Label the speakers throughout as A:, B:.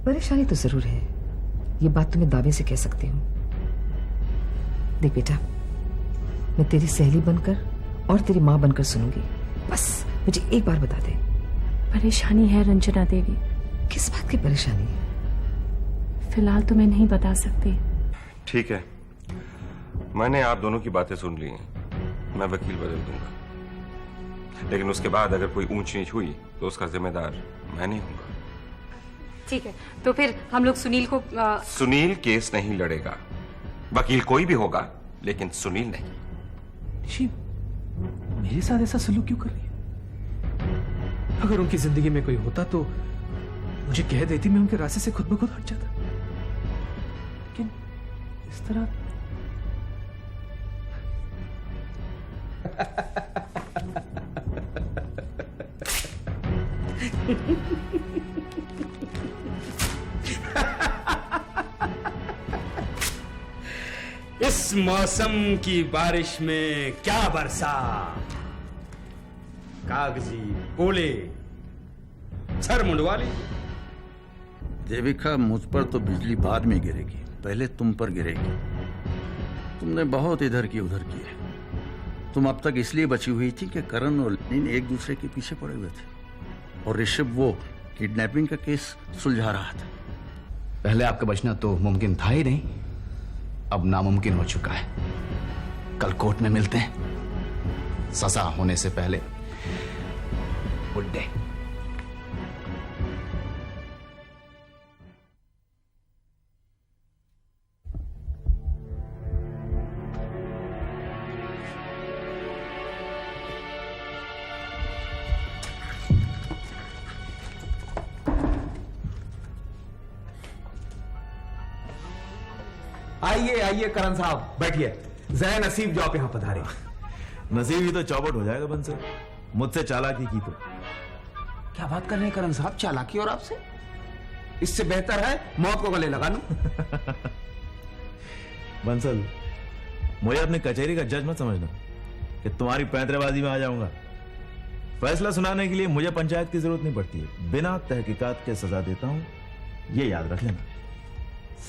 A: परेशानी तो जरूर है, ये बात तुम्हें दावे से कह सकती हूँ। देख बेटा, मैं तेरी सहेली बनकर और तेरी माँ बनकर सुनूंगी। बस मुझे एक बार बता दे।
B: परेशानी है रंजना देवी।
A: किस बात की परेशानी है?
B: फिलहाल तो मैं नहीं बता सकती।
C: ठीक है, मैंने आप दोनों की बातें सुन ली हैं। मैं वकील बदल दूंगा, लेकिन उसके बाद अगर कोई ऊंच नीच हुई तो उसका जिम्मेदार मैं नहीं हूंगा।
D: ठीक है, तो फिर हम लोग सुनील को
C: सुनील केस नहीं लड़ेगा। वकील कोई भी होगा, लेकिन सुनील नहीं।
E: निशी, मेरे साथ ऐसा सलूक क्यों कर रही है? अगर उनकी जिंदगी में कोई होता तो मुझे कह देती, मैं उनके रास्ते से खुद ब खुद हट जाता। लेकिन इस तरह
F: इस मौसम की बारिश में क्या बरसा, कागजी ओले सर मुंडवा लीजिए।
G: देविका, मुझ पर तो बिजली बाद में गिरेगी, पहले तुम पर गिरेगी। तुमने बहुत इधर की उधर की है। तुम अब तक इसलिए बची हुई थी कि करण और लेनिन एक दूसरे के पीछे पड़े हुए थे और ऋषभ वो किडनैपिंग का केस सुलझा रहा था।
H: पहले आपका बचना तो मुमकिन था ही नहीं, अब नामुमकिन हो चुका है। कल कोर्ट में मिलते हैं, सजा होने से पहले गुड डे।
I: आइए आइए करण साहब, बैठिए। जय नसीब जो आप यहाँ पधारे।
J: नसीब ही तो चौपट हो जाएगा बंसल, मुझसे चालाकी की तो।
I: क्या बात कर रहे हैं करण साहब, चालाकी और आपसे? इससे बेहतर है मौत को गले लगा लूं।
J: बंसल, मुझे अपनी कचहरी का जज मत समझना कि तुम्हारी पैंतरेबाजी में आ जाऊंगा। फैसला सुनाने के लिए मुझे पंचायत की जरूरत नहीं पड़ती है, बिना तहकीकात के सजा देता हूं, ये याद रख लेना।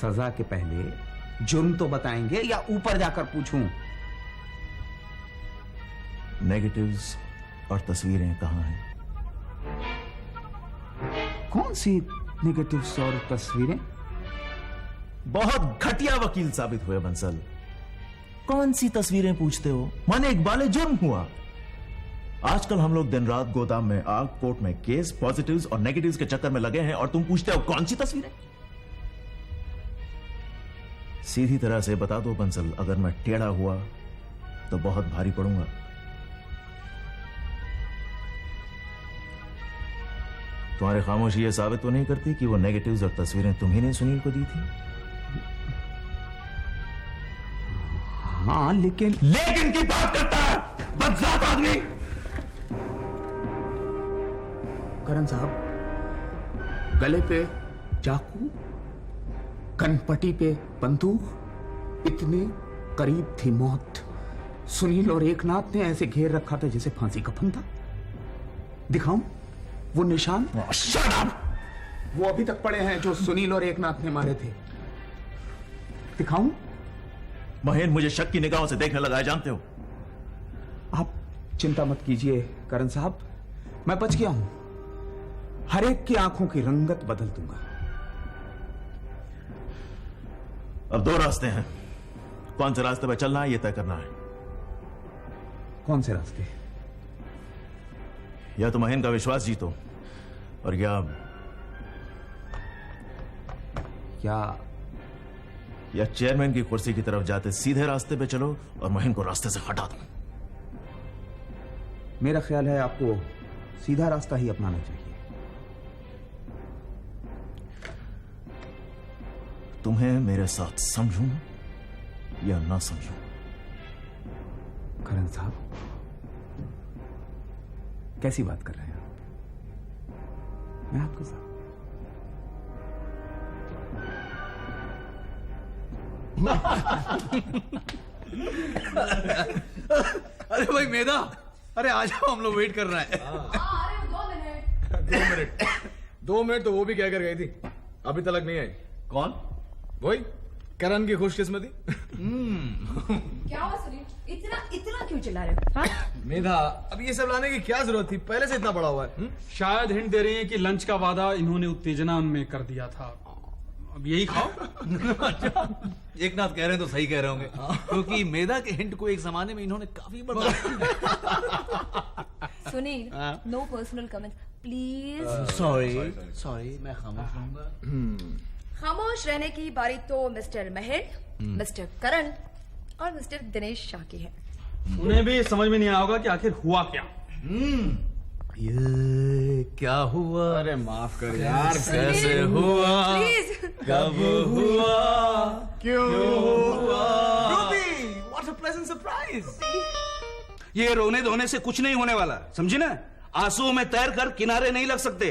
I: सजा के पहले जुर्म तो बताएंगे या ऊपर जाकर पूछूं?
J: नेगेटिव्स और तस्वीरें कहां हैं?
I: कौन सी नेगेटिव्स और तस्वीरें?
J: बहुत घटिया वकील साबित हुए बंसल। कौन सी तस्वीरें पूछते हो? माने इकबाल जुर्म हुआ। आजकल हम लोग दिन रात गोदाम में आग, कोर्ट में केस, पॉजिटिव्स और नेगेटिव्स के चक्कर में लगे हैं और तुम पूछते हो कौन सी तस्वीरें? सीधी तरह से बता दो बंसल, अगर मैं टेढ़ा हुआ तो बहुत भारी पड़ूंगा। तुम्हारी खामोशी यह साबित तो नहीं करती कि वो नेगेटिव्स और तस्वीरें तुम्ही ने सुनील को दी थी?
I: हाँ, लेकिन
J: की बात करता है बदजात आदमी।
I: करण साहब, गले पे चाकू, कनपटी पे बंदूक, इतने करीब थी मौत। सुनील और एकनाथ ने ऐसे घेर रखा था जैसे फांसी का फंदा। दिखाऊं वो निशान?
J: Shut up!
I: वो अभी तक पड़े हैं जो सुनील और एकनाथ ने मारे थे। दिखाऊं?
J: महेन मुझे शक की निगाहों से देखने लगा है, जानते हो।
I: आप चिंता मत कीजिए करण साहब, मैं बच गया हूं। हर एक की आंखों की रंगत बदल दूंगा।
J: अब दो रास्ते हैं, कौन से रास्ते पर चलना है यह तय करना है।
I: कौन से रास्ते?
J: या तो महेन का विश्वास जीतो और या चेयरमैन की कुर्सी की तरफ जाते सीधे रास्ते पे चलो और महेन को रास्ते से हटा दो।
I: मेरा ख्याल है आपको सीधा रास्ता ही अपनाना चाहिए।
J: तुम्हें मेरे साथ समझूं या ना समझूं?
I: करण साहब, कैसी बात कर रहे हैं आप? मैं आपके साथ
E: अरे भाई मेधा, अरे आ जाओ, हम लोग वेट कर रहे हैं।
K: 2 मिनट तो वो भी क्या कर गई थी। अभी तक नहीं आई।
J: कौन?
K: वही करण की खुशकिस्मती।
L: क्या हुआ सुनील, इतना क्यों चिल्ला रहे हो? हाँ?
K: मेधा, अब ये सब लाने की क्या जरूरत थी, पहले से इतना बड़ा हुआ है।
F: शायद हिंट दे रही है कि लंच का वादा इन्होंने उत्तेजना में कर दिया था, अब यही खाओ।
J: एक नाथ कह रहे हैं तो सही कह रहे होंगे, क्योंकि मेधा के हिंट को एक जमाने में इन्होंने काफी बड़ा।
L: Sunil, no personal comment please.
J: Sorry, मैं खामोश रहूंगा।
L: खामोश रहने की बारी तो मिस्टर महल, मिस्टर करण और मिस्टर दिनेश शाह की है।
F: उन्हें भी समझ में नहीं आया होगा कि आखिर हुआ क्या।
J: ये क्या हुआ?
K: अरे माफ कर यार,
J: कैसे हुआ?
L: प्लीज।
J: कब हुआ?
K: क्यों हुआ?
J: What a pleasant surprise!
H: ये रोने धोने से कुछ नहीं होने वाला, समझी ना? आंसुओं में तैर कर किनारे नहीं लग सकते।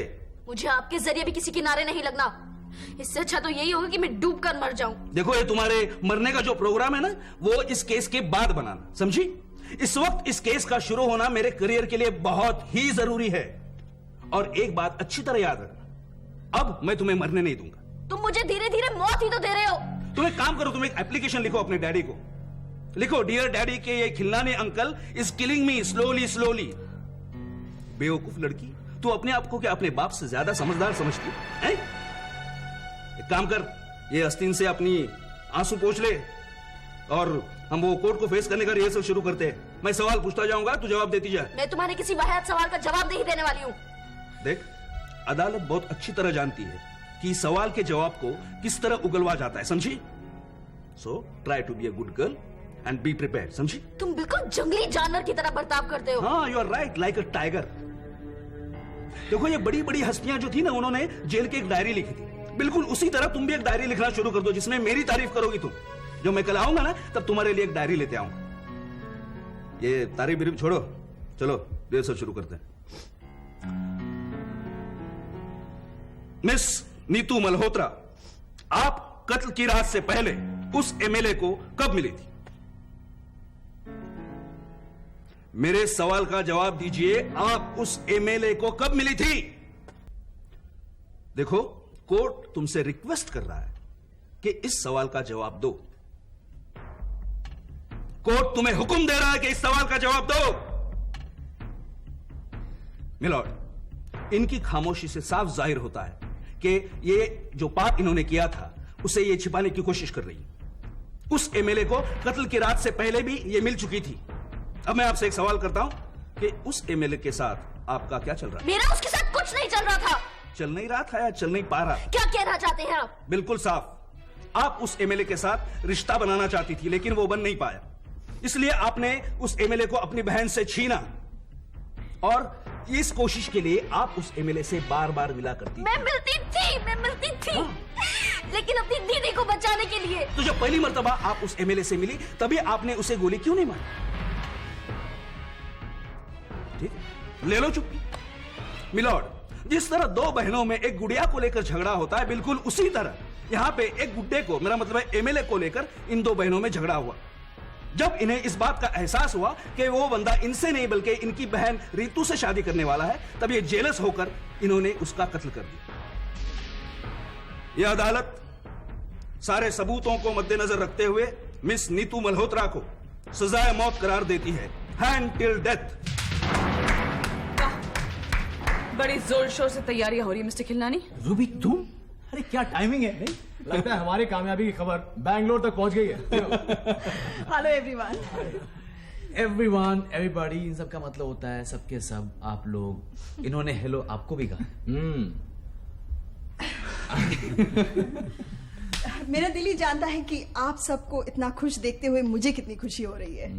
M: मुझे आपके जरिए भी किसी किनारे नहीं लगना। इससे अच्छा तो यही होगा कि मैं डूब कर मर जाऊं।
H: देखो, ये तुम्हारे मरने का जो प्रोग्राम है ना, वो इस केस के बाद बनाना, समझी? इस वक्त इस केस का शुरू होना मेरे करियर के लिए बहुत ही जरूरी है। और एक बात अच्छी तरह याद रखना, अब मैं तुम्हें मरने नहीं दूंगा।
M: तुम मुझे धीरे धीरे मौत ही तो दे रहे हो।
H: तुम एक काम करो, तुम एक एप्लीकेशन लिखो अपने डैडी को। लिखो, डियर डैडी के ये खिलनाने uncle is killing me slowly slowly. बेवकूफ लड़की, तू अपने आप को क्या अपने बाप से ज्यादा समझदार समझती है? एक काम कर, ये अस्तीन से अपनी आंसू पोंछ ले और हम वो कोर्ट को फेस करने का रिहर्सल शुरू करते हैं। मैं सवाल पूछता जाऊंगा, तू जवाब देती जा।
M: मैं तुम्हारे किसी वाहियात सवाल का जवाब नहीं देने वाली हूँ।
H: देख, अदालत बहुत अच्छी तरह जानती है कि सवाल के जवाब को किस तरह उगलवा जाता है, समझी? So try to be a good girl and be prepared, समझी?
M: तुम बिल्कुल जंगली जानवर की तरह बर्ताव करते हो।
H: हाँ, you are right, like a tiger. देखो, ये बड़ी बड़ी हस्तियां जो थी ना, उन्होंने जेल की एक डायरी लिखी थी। बिल्कुल उसी तरह तुम भी एक डायरी लिखना शुरू कर दो, जिसमें मेरी तारीफ करोगी तुम। जब मैं कल आऊंगा ना, तब तुम्हारे लिए एक डायरी लेते आऊंगा। ये तारीफ बिरीफ छोड़ो, चलो रिहर्सल शुरू करते हैं। मिस नीतू मल्होत्रा, आप कत्ल की रात से पहले उस एमएलए को कब मिली थी? मेरे सवाल का जवाब दीजिए, आप उस एमएलए को कब मिली थी? देखो, कोर्ट तुमसे रिक्वेस्ट कर रहा है कि इस सवाल का जवाब दो। कोर्ट तुम्हें हुक्म दे रहा है कि इस सवाल का जवाब दो। मिलॉर्ड, इनकी खामोशी से साफ जाहिर होता है कि ये जो पाप इन्होंने किया था, उसे ये छिपाने की कोशिश कर रही है। उस एमएलए को कत्ल की रात से पहले भी ये मिल चुकी थी। अब मैं आपसे एक सवाल करता हूं कि उस एमएलए के साथ आपका क्या चल रहा है?
M: मेरा उसके साथ कुछ नहीं चल रहा था।
H: चल नहीं रहा था या चल नहीं पा रहा?
M: क्या कहना चाहते हैं आप?
H: बिल्कुल साफ, आप उस एमएलए के साथ रिश्ता बनाना चाहती थी, लेकिन वो बन नहीं पाया। इसलिए आपने उस एमएलए को अपनी बहन से छीना और इस कोशिश के लिए आप उस एमएलए से बार बार मिला करती।
M: मैं मिलती थी, लेकिन अपनी दीदी को बचाने के लिए।
H: तो जब पहली मर्तबा आप उस एमएलए से मिली, तभी आपने उसे गोली क्यों नहीं मारी? ठीक, ले लो चुप्पी। मिलॉर्ड, जिस तरह दो बहनों में एक गुड़िया को लेकर झगड़ा होता है, बिल्कुल उसी तरह यहां पे एक गुड्डे को, मेरा मतलब है एमएलए को लेकर इन दो बहनों में झगड़ा हुआ। जब इन्हें इस बात का एहसास हुआ कि वो बंदा इनसे नहीं बल्कि इनकी बहन रीतू से शादी करने वाला है, तब ये जेलस होकर इन्होंने उसका कत्ल कर दिया। यह अदालत सारे सबूतों को मद्देनजर रखते हुए मिस नीतू मल्होत्रा को सजाए मौत करार देती है, हैंग टिल डेथ।
N: बड़ी जोर शोर से तैयारियां हो रही है मिस्टर खिलनानी।
J: रूबी, तुम? अरे क्या टाइमिंग है।
K: लगता है हमारी कामयाबी की खबर बैंगलोर तक पहुंच गई है।
N: Hello everyone.
J: एवरीवन, एवरीबॉडी, इन सब का मतलब होता है सबके सब, आप लोग। इन्होंने हेलो आपको भी कहा।
O: मेरा दिल ही जानता है कि आप सबको इतना खुश देखते हुए मुझे कितनी खुशी हो रही है।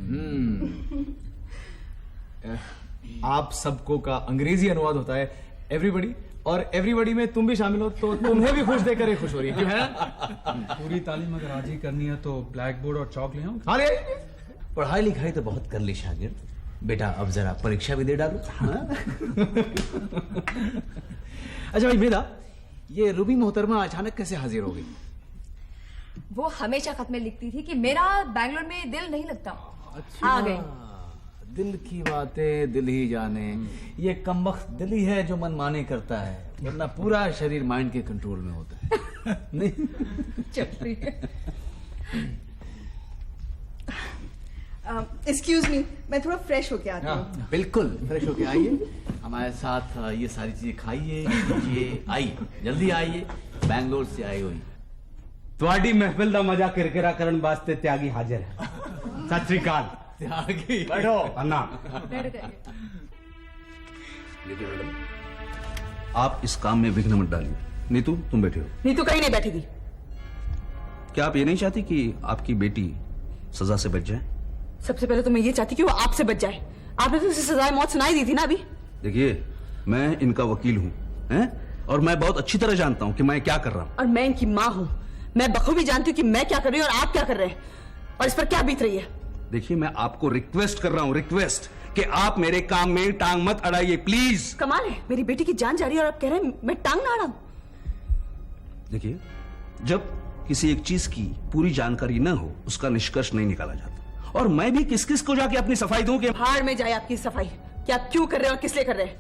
K: आप सबको का अंग्रेजी अनुवाद होता है एवरीबॉडी, और एवरीबॉडी में तुम भी शामिल हो तो तुम्हें भी खुश देखकर खुश हो रही है, है?
F: पूरी तालीम अगर आज ही करनी है तो ब्लैक बोर्ड और चौक ले आऊं?
K: हाँ,
J: पढ़ाई लिखाई तो बहुत कर ली शागिर्द, बेटा अब जरा परीक्षा भी दे डालो। अच्छा भाई मेधा, ये रूबी मोहतरमा अचानक कैसे हाजिर हो गई?
L: वो हमेशा खत में लिखती थी कि मेरा बैंगलोर में दिल नहीं लगता।
J: अच्छा,
L: आ गई।
J: दिल की बातें दिल ही जाने। ये कमबख्त दिल ही है जो मनमानी करता है, वरना पूरा शरीर माइंड के कंट्रोल में होता है।
O: चपड़ी। एक्सक्यूज मी, मैं थोड़ा फ्रेश होके आती हूँ।
G: बिल्कुल फ्रेश होके आइए, हमारे साथ ये सारी चीजें खाइए, कीजिए, आइए जल्दी आइए, बैंगलोर से आए हुई।
F: ਤੁਹਾਡੀ ਮਹਿਫਿਲ ਦਾ ਮਜ਼ਾ ਕਿਰਕਿਰਾ ਕਰਨ ਵਾਸਤੇ ਤਿਆਗੀ ਹਾਜ਼ਰ ਹੈ। ਸਤਿ ਸ੍ਰੀ ਅਕਾਲ।
G: त्यागी
F: बैठो अन्ना।
H: देखिए मैडम, आप इस काम में विघ्न मत डालिए। नीतू तुम बैठे हो।
N: नीतू कहीं नहीं बैठेगी।
H: क्या आप ये नहीं चाहती कि आपकी बेटी सजा से बच जाए?
N: सबसे पहले तो मैं ये चाहती कि वो आपसे बच जाए। आपने तो उसे सजाए मौत सुनाई दी थी ना अभी।
H: देखिए मैं इनका वकील हूँ, हैं? और मैं बहुत अच्छी तरह जानता हूँ कि मैं क्या कर रहा हूँ।
N: और मैं इनकी माँ हूँ, मैं बखूबी जानती हूँ कि मैं क्या कर रही हूँ और आप क्या कर रहे हैं और इस पर क्या बीत रही है।
H: देखिए मैं आपको रिक्वेस्ट कर रहा हूँ, रिक्वेस्ट कि आप मेरे काम में टांग मत अड़ाइए प्लीज।
N: कमाल है, मेरी बेटी की जान जा रही है और आप कह रहे हैं मैं टांग ना अड़ाऊं।
H: देखिए जब किसी एक चीज की पूरी जानकारी न हो उसका निष्कर्ष नहीं निकाला जाता, और मैं भी किस किस को जाके अपनी सफाई दूं कि
N: भाड़ में जाए आपकी सफाई। क्या आप क्यों कर रहे हैं और किस लिए कर रहे हैं?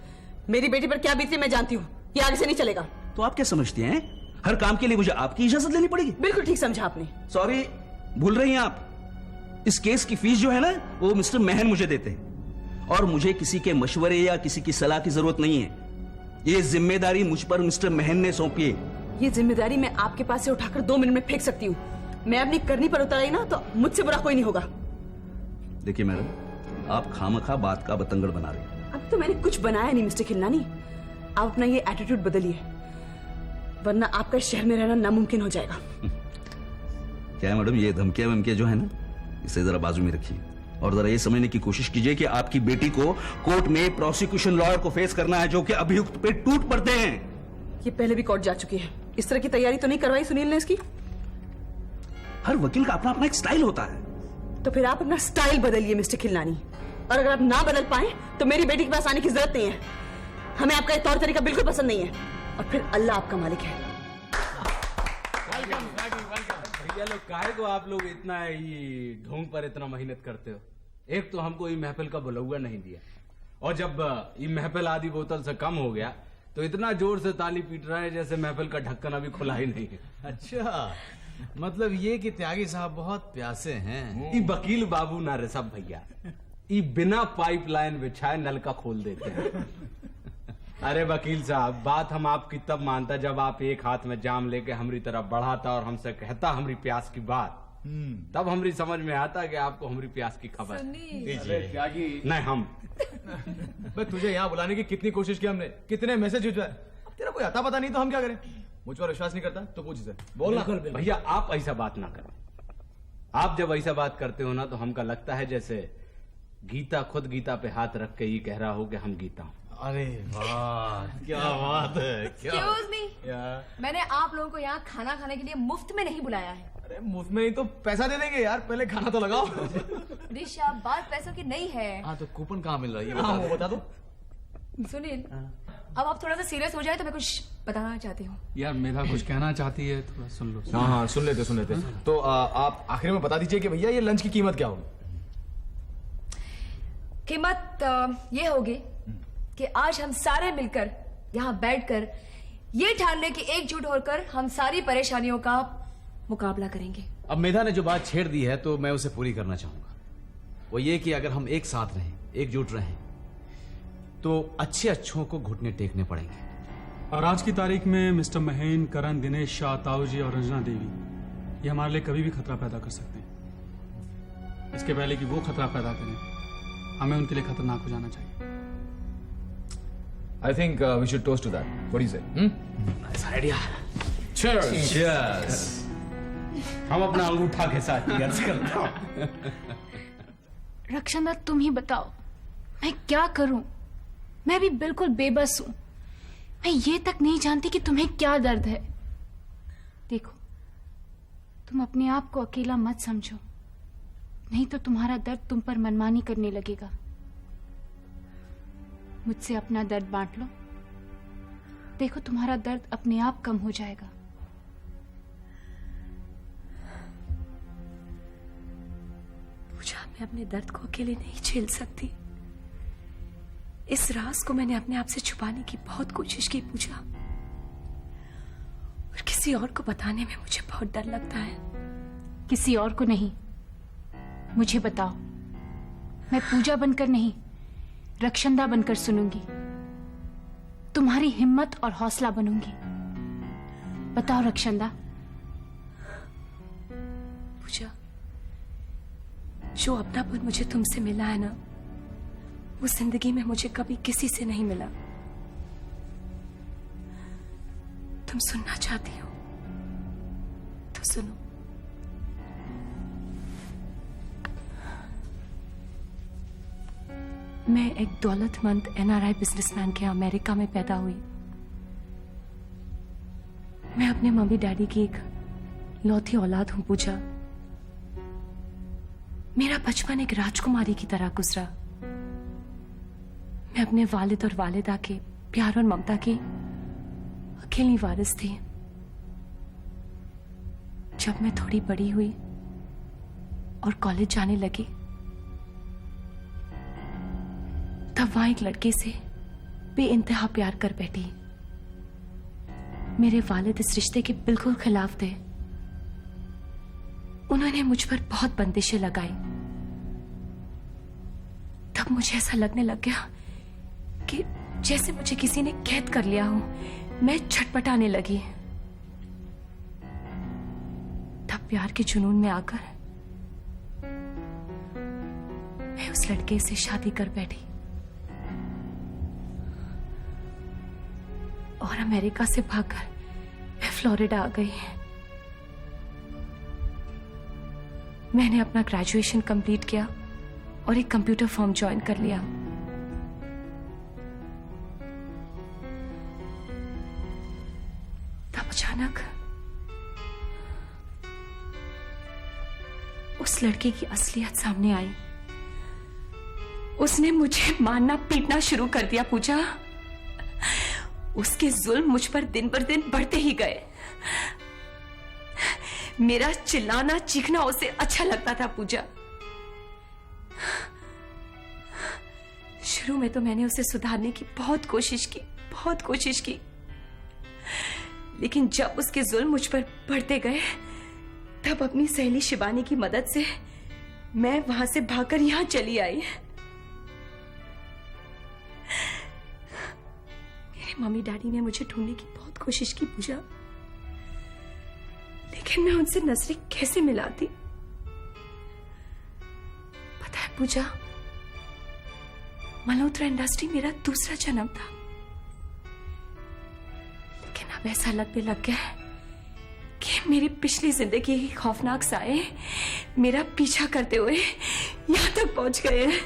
N: मेरी बेटी पर क्या बीती मैं जानती हूँ, ये आगे से नहीं चलेगा।
H: तो आप क्या समझती हैं हर काम के लिए मुझे आपकी इजाजत लेनी पड़ेगी?
N: बिल्कुल ठीक समझा आपने।
H: सॉरी, भूल रही हैं आप, इस केस की फीस जो है ना वो मिस्टर महन मुझे देते हैं, और मुझे किसी के मशवरे या किसी की सलाह की जरूरत नहीं है। ये जिम्मेदारी मुझ पर मिस्टर महन ने सौंपी है।
N: ये जिम्मेदारी मैं आपके पास से उठाकर 2 मिनट में फेंक सकती हूँ। मैं अपनी करनी पर उतर आई ना तो मुझसे बुरा कोई नहीं होगा।
H: देखिए मैडम, आप खामखा बात का बतंगड़ बना रही हैं।
N: अब तो मैंने कुछ बनाया नहीं मिस्टर खिलनानी, आप अपना ये एटीट्यूड बदलिए वरना आपका इस शहर में रहना नामुमकिन हो जाएगा।
H: क्या है मैडम, ये धमकियां वमकियां जो है ना इसे जरा बाजू में रखिए और जरा ये समझने की कोशिश कीजिए कि आपकी बेटी को कोर्ट में प्रोसिक्यूशन लॉयर को फेस करना है जो कि अभियुक्त पे टूट पड़ते हैं।
N: ये पहले भी कोर्ट जा चुकी है, इस तरह की तैयारी तो नहीं करवाई सुनील ने इसकी।
H: हर वकील का अपना अपना एक स्टाइल होता है।
N: तो फिर आप अपना स्टाइल बदलिए मिस्टर खिलनानी, और अगर आप ना बदल पाए तो मेरी बेटी के पास आने की जरूरत नहीं है। हमें आपका ये तौर तरीका बिल्कुल पसंद नहीं है, और फिर अल्लाह आपका मालिक है।
F: भैया लोग काहे को आप लोग इतना ये ढोंग पर इतना मेहनत करते हो? एक तो हमको ये महफिल का बुलौआ नहीं दिया, और जब ये महफिल आधी बोतल से कम हो गया तो इतना जोर से ताली पीट रहा है जैसे महफिल का ढक्कन अभी खुला ही नहीं है।
K: अच्छा, मतलब ये कि त्यागी साहब बहुत प्यासे हैं।
F: ये वकील बाबू ना ऋषभ भैया, ये बिना पाइपलाइन बिछाए नल का खोल देते हैं। अरे वकील साहब, बात हम आपकी तब मानता जब आप एक हाथ में जाम लेके हमारी तरफ बढ़ाता और हमसे कहता हमारी प्यास की बात, तब हमारी समझ में आता कि आपको हमारी प्यास की खबर।
K: त्यागी
F: नहीं हम
K: तुझे यहाँ बुलाने की कितनी कोशिश की हमने, कितने मैसेज भिजवाए, तेरा कोई आता पता नहीं तो हम क्या करें? मुझ पर विश्वास नहीं करता तो पूछ इसे, बोलना।
F: भैया आप ऐसा बात ना करें। आप जब ऐसा बात करते हो ना तो हमका लगता है जैसे गीता खुद गीता पे हाथ रख के ये कह रहा हो कि हम गीता हूं।
K: अरे वाह, क्या बात है।
L: Excuse me, मैंने आप लोगों को यहाँ खाना खाने के लिए मुफ्त में नहीं बुलाया है।
K: अरे मुफ्त में नहीं तो पैसा दे देंगे यार, पहले खाना तो लगाओ।
L: ऋषभ, बात पैसों की नहीं है।
K: हाँ तो कूपन कहाँ मिल रहा है ये बता दो।
L: सुनील, अब आप थोड़ा सा सीरियस हो जाए तो मैं कुछ बताना चाहती हूँ।
F: यार मेरा कुछ कहना चाहती है, थोड़ा सुन लो।
K: हाँ हाँ सुन लेते। तो आप आखिर में बता दीजिए कि भैया ये लंच की कीमत क्या होगी?
L: कीमत ये होगी कि आज हम सारे मिलकर यहाँ बैठकर ये ठान ले कि एकजुट होकर हम सारी परेशानियों का मुकाबला करेंगे।
K: अब मेधा ने जो बात छेड़ दी है तो मैं उसे पूरी करना चाहूंगा। वो ये कि अगर हम एक साथ रहें, एकजुट रहें, तो अच्छे अच्छों को घुटने टेकने पड़ेंगे।
F: और आज की तारीख में मिस्टर महेन, करण, दिनेश शाह, ताऊजी और रंजना देवी ये हमारे लिए कभी भी खतरा पैदा कर सकते हैं। इसके पहले कि वो खतरा पैदा करें, हमें उनके लिए खतरनाक हो जाना चाहिए।
K: I think we should toast to that. What do you say?
F: Nice idea. Cheers. Cheers. हम अपना अंगूठा के साथ cheers करते हैं।
P: रक्षांदा, तुम ही बताओ मैं क्या करूं? मैं भी बिल्कुल बेबस हूं। मैं ये तक नहीं जानती कि तुम्हें क्या दर्द है। देखो, तुम अपने आप को अकेला मत समझो, नहीं तो तुम्हारा दर्द तुम पर मनमानी करने लगेगा। मुझसे अपना दर्द बांट लो, देखो तुम्हारा दर्द अपने आप कम हो जाएगा।
B: पूजा, मैं अपने दर्द को अकेले नहीं झेल सकती। इस राज को मैंने अपने आप से छुपाने की बहुत कोशिश की पूजा, और किसी किसी और को बताने में मुझे बहुत डर लगता है।
P: किसी और को नहीं, मुझे बताओ। मैं पूजा बनकर नहीं, रक्षंदा बनकर सुनूंगी। तुम्हारी हिम्मत और हौसला बनूंगी। बताओ रक्षंदा।
B: पूजा, जो अपनापन मुझे तुमसे मिला है ना, वो जिंदगी में मुझे कभी किसी से नहीं मिला। तुम सुनना चाहती हो तो सुनो। मैं एक दौलतमंद NRI बिजनेसमैन के अमेरिका में पैदा हुई। मैं अपने मम्मी डैडी की एक लौती औलाद हूं पूजा। मेरा बचपन एक राजकुमारी की तरह गुजरा। मैं अपने वालिद और वालिदा के प्यार और ममता की अकेली वारिस थी। जब मैं थोड़ी बड़ी हुई और कॉलेज जाने लगी, तब वहां एक लड़के से बेइंतहा प्यार कर बैठी। मेरे वालिद इस रिश्ते के बिल्कुल खिलाफ थे। उन्होंने मुझ पर बहुत बंदिशें लगाई। तब मुझे ऐसा लगने लग गया कि जैसे मुझे किसी ने कैद कर लिया हो। मैं छटपटाने लगी। तब प्यार के जुनून में आकर मैं उस लड़के से शादी कर बैठी और अमेरिका से भागकर मैं फ्लोरिडा आ गई। मैंने अपना ग्रेजुएशन कंप्लीट किया और एक कंप्यूटर फर्म ज्वाइन कर लिया। तब अचानक उस लड़के की असलियत सामने आई। उसने मुझे मारना पीटना शुरू कर दिया पूजा। उसके जुल्म मुझ पर दिन पर दिन बढ़ते ही गए। मेरा चिल्लाना चीखना उसे अच्छा लगता था पूजा। शुरू में तो मैंने उसे सुधारने की बहुत कोशिश की, लेकिन जब उसके जुल्म मुझ पर बढ़ते गए, तब अपनी सहेली शिवानी की मदद से मैं वहां से भागकर यहां चली आई। मेरे मम्मी डैडी ने मुझे ढूंढने की बहुत कोशिश की पूजा, लेकिन मैं उनसे नजरें कैसे मिलाती। पता है पूजा, मल्होत्रा इंडस्ट्री मेरा दूसरा जन्म था। लेकिन अब ऐसा लगने लग गया है कि मेरी पिछली जिंदगी के खौफनाक साए मेरा पीछा करते हुए यहां तक पहुंच गए हैं।